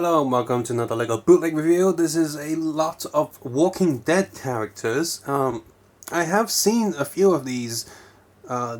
Hello and welcome to another LEGO Bootleg review. This is a lot of Walking Dead characters. I have seen a few of these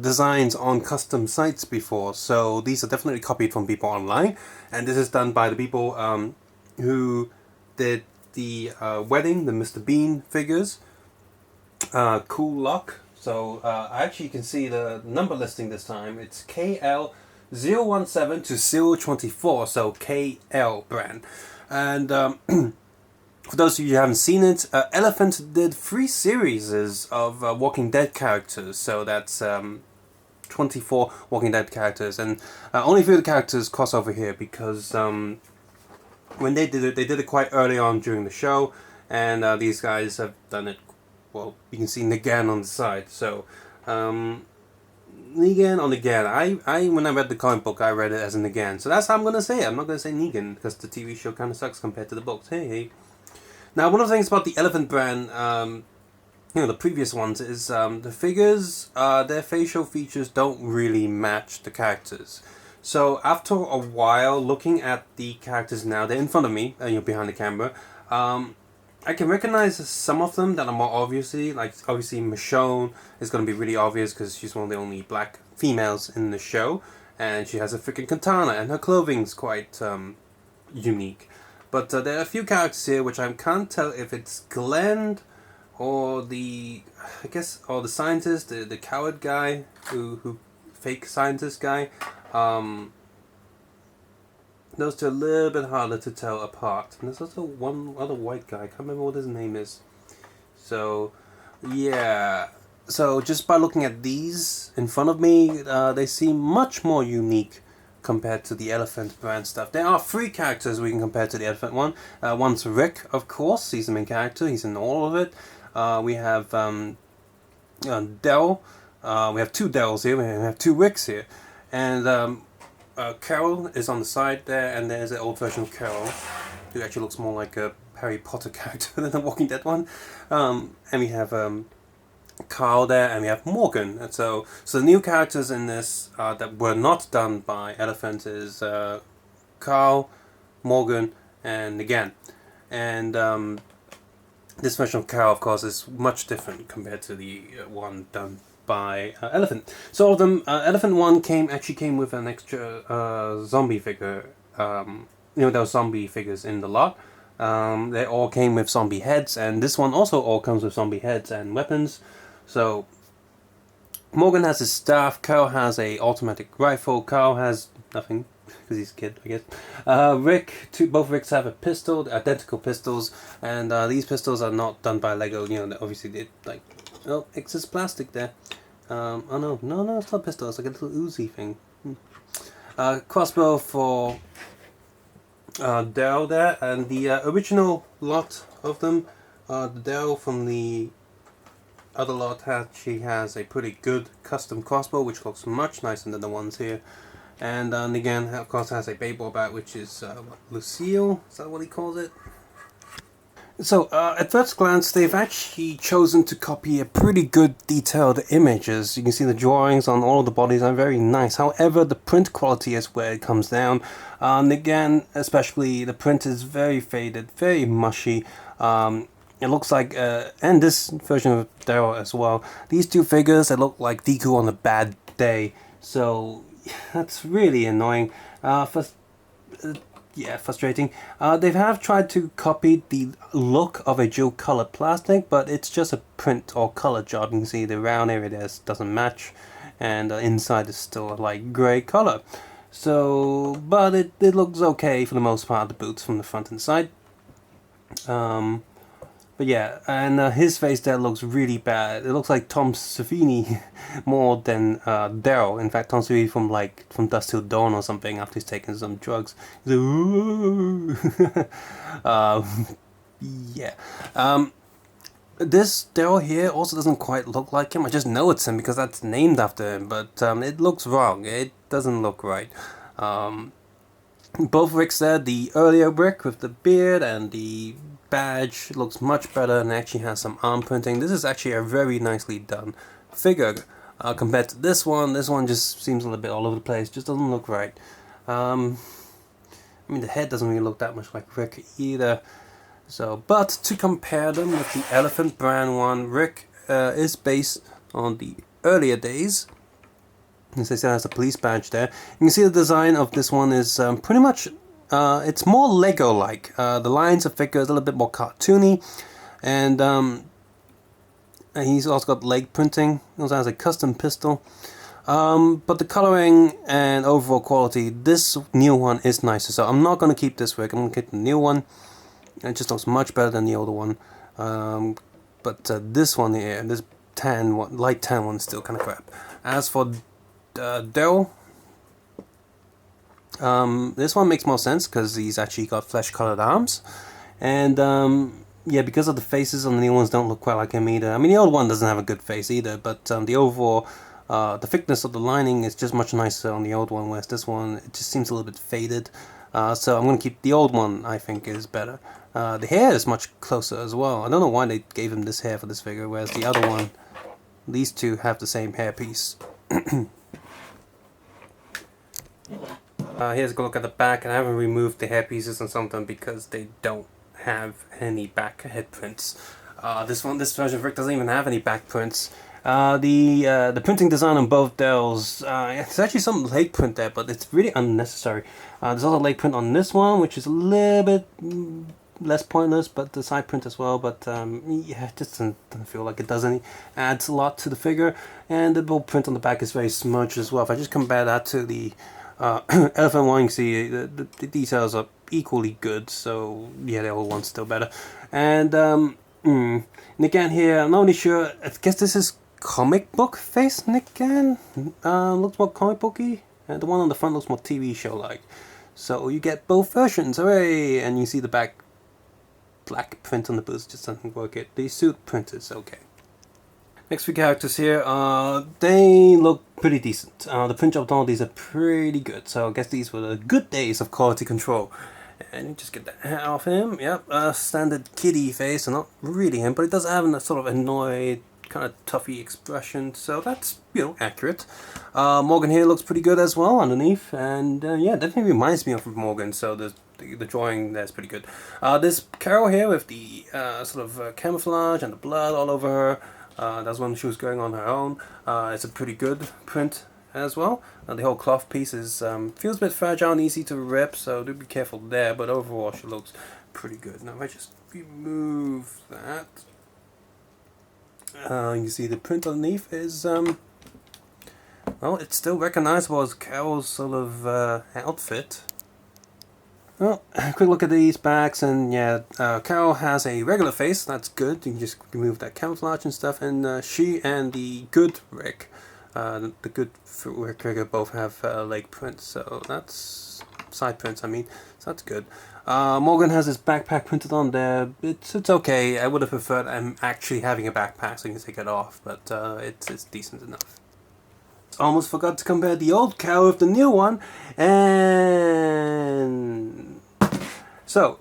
designs on custom sites before, so these are definitely copied from people online, and this is done by the people who did the wedding, the Mr. Bean figures, Kool. So actually you can see the number listing this time. It's KL017 to 024, so KL brand. And for those of you who haven't seen it, Elephant did 3 series of Walking Dead characters, so that's 24 Walking Dead characters, and only a few of the characters cross over here because when they did it quite early on during the show, and these guys have done it. Well, you can see Negan on the side, so Negan on Negan. I when I read the comic book, I read it as a Negan, so that's how I'm gonna say it. I'm not gonna say Negan because the TV show kind of sucks compared to the books. Hey. Now, one of the things about the Elephant brand, the previous ones, is the figures, their facial features don't really match the characters. So after a while, looking at the characters now, they're in front of me, behind the camera. I can recognize some of them that are more obviously, like obviously Michonne is going to be really obvious because she's one of the only black females in the show, and she has a freaking katana, and her clothing's quite unique. But there are a few characters here which I can't tell if it's Glenn or the scientist, the coward guy, who fake scientist guy. Those two are a little bit harder to tell apart. And there's also one other white guy. I can't remember what his name is. So, yeah. So just by looking at these in front of me, they seem much more unique compared to the Elephant brand stuff. There are 3 characters we can compare to the Elephant one. One's Rick, of course. He's the main character. He's in all of it. We have Daryl. We have 2 Daryls here. We have 2 Ricks here. And Carol is on the side there, and there's an old version of Carol, who actually looks more like a Harry Potter character than the Walking Dead one. And we have Carl there, and we have Morgan. And so the new characters in this that were not done by Elephant is Carl, Morgan, and Negan. And this version of Carol, of course, is much different compared to the one done by Elephant. So all of them, Elephant 1 actually came with an extra zombie figure. There were zombie figures in the lot. They all came with zombie heads, and this one also all comes with zombie heads and weapons. So Morgan has his staff, Carl has a automatic rifle, Carl has nothing because he's a kid, I guess. Rick, both Ricks have a pistol, identical pistols, and these pistols are not done by Lego. Obviously they excess plastic there. Oh no, it's not a pistol, it's like a little Uzi thing. Crossbow for Daryl there, and the original lot of them, the Daryl from the other lot she has a pretty good custom crossbow, which looks much nicer than the ones here. And Negan, of course, has a baseball bat, which is Lucille, is that what he calls it? So, at first glance, they've actually chosen to copy a pretty good detailed images. You can see the drawings on all of the bodies are very nice. However, the print quality is where it comes down. And again, especially, the print is very faded, very mushy. It looks like, and this version of Daryl as well, these 2 figures, they look like Deku on a bad day. So, that's really annoying. Frustrating. They have tried to copy the look of a dual color plastic, but it's just a print or color job. You can see the round area there doesn't match, and the inside is still a light grey color. So, but it looks okay for the most part, the boots from the front and side. But yeah, and his face there looks really bad. It looks like Tom Savini more than Daryl. In fact, Tom Savini from Dusk Till Dawn or something after he's taken some drugs. He's like, ooh. Yeah. This Daryl here also doesn't quite look like him. I just know it's him because that's named after him, but it looks wrong. It doesn't look right. Both Ricks there, the earlier Rick with the beard and the badge looks much better and actually has some arm printing. This is actually a very nicely done figure compared to this one. This one just seems a little bit all over the place, just doesn't look right. I mean, the head doesn't really look that much like Rick either. So, but to compare them with the Elephant brand one, Rick is based on the earlier days. As I said, has a police badge there. You can see the design of this one is pretty much, it's more Lego-like. The lines of figures a little bit more cartoony, and he's also got leg printing. He also has a custom pistol. But the coloring and overall quality, this new one is nicer. So I'm not going to keep this Rick. I'm going to keep the new one. It just looks much better than the older one. But this one here, this tan one, light tan one, is still kind of crap. As for Daryl, this one makes more sense because he's actually got flesh-colored arms, and yeah, because of the faces on the new ones don't look quite like him either. I mean, the old one doesn't have a good face either, but the overall, the thickness of the lining is just much nicer on the old one, whereas this one, it just seems a little bit faded. So I'm going to keep the old one, I think, is better. The hair is much closer as well. I don't know why they gave him this hair for this figure, whereas the other one, these two have the same hair piece. Here's a look at the back, and I haven't removed the hair pieces and something because they don't have any back head prints. This version of Rick doesn't even have any back prints. The printing design on both Daryl's, it's actually some leg print there, but it's really unnecessary. There's also a leg print on this one, which is a little bit less pointless, but the side print as well, but yeah, it just doesn't feel like it does any, adds a lot to the figure. And the little print on the back is very smudged as well. If I just compare that to the Elephant one, you can see the details are equally good, so yeah, the old one's still better. And Negan here, I'm not really sure, I guess this is comic book face Negan, looks more comic booky, and the one on the front looks more TV show like. So you get both versions, hooray! And you see the back black print on the boots just doesn't work it. The suit print is okay. Next few characters here, they look pretty decent. The print job on all these are pretty good, so I guess these were the good days of quality control. And you just get the hat off him. Yep, standard kiddie face, and not really him, but it does have a sort of annoyed, kind of toughy expression, so that's, you know, accurate. Morgan here looks pretty good as well underneath, and yeah, definitely reminds me of Morgan, so the drawing there's pretty good. This Carol here with the sort of camouflage and the blood all over her, that's when she was going on her own. It's a pretty good print as well. The whole cloth piece is feels a bit fragile and easy to rip, so do be careful there, but overall she looks pretty good. Now if I just remove that, you can see the print underneath is well, it's still recognizable as Carol's sort of outfit. Well, quick look at these backs, and yeah, Carol has a regular face, that's good. You can just remove that camouflage and stuff, and she and the good Rick, the good Rick figure, both have leg prints, so that's side prints, I mean, so that's good. Morgan has his backpack printed on there. It's okay. I would have preferred actually having a backpack so you can take it off, but it's decent enough. Almost forgot to compare the old Carol with the new one, and so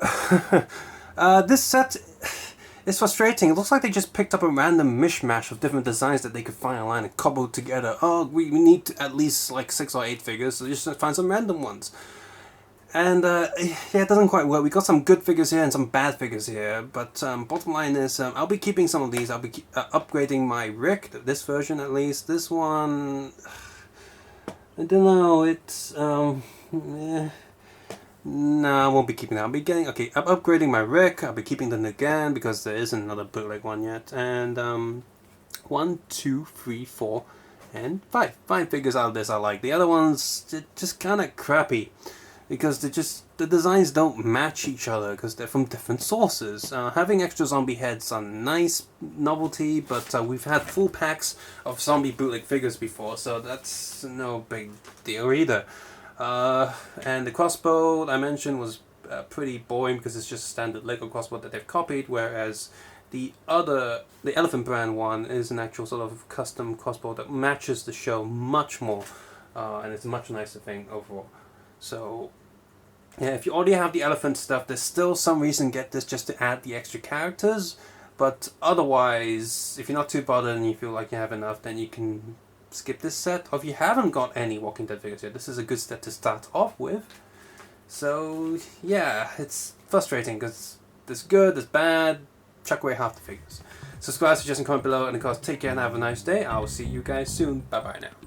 this set is frustrating. It looks like they just picked up a random mishmash of different designs that they could find online and cobbled together. Oh, we need at least like 6 or 8 figures, so just find some random ones. And yeah, it doesn't quite work. We got some good figures here and some bad figures here, but bottom line is I'll be keeping some of these. I'll be upgrading my Rick, this version at least. This one, I don't know, it's no, I won't be keeping that. I'll be getting, okay, I'm upgrading my Rick. I'll be keeping the Negan because there isn't another bootleg one yet. And 1, 2, 3, 4, and 5 figures out of this I like. The other ones, just kind of crappy, because the designs don't match each other because they're from different sources. Having extra zombie heads are nice novelty, but we've had full packs of zombie bootleg figures before, so that's no big deal either. And the crossbow I mentioned was pretty boring because it's just a standard Lego crossbow that they've copied, whereas the Elephant brand one is an actual sort of custom crossbow that matches the show much more, and it's a much nicer thing overall. So yeah, if you already have the Elephant stuff, there's still some reason to get this just to add the extra characters, but otherwise, if you're not too bothered and you feel like you have enough, then you can skip this set. Or if you haven't got any Walking Dead figures yet, this is a good set to start off with. So yeah, it's frustrating because there's good, there's bad. Chuck away half the figures. Subscribe, suggest, and comment below, and of course, take care and have a nice day. I'll see you guys soon. Bye bye now.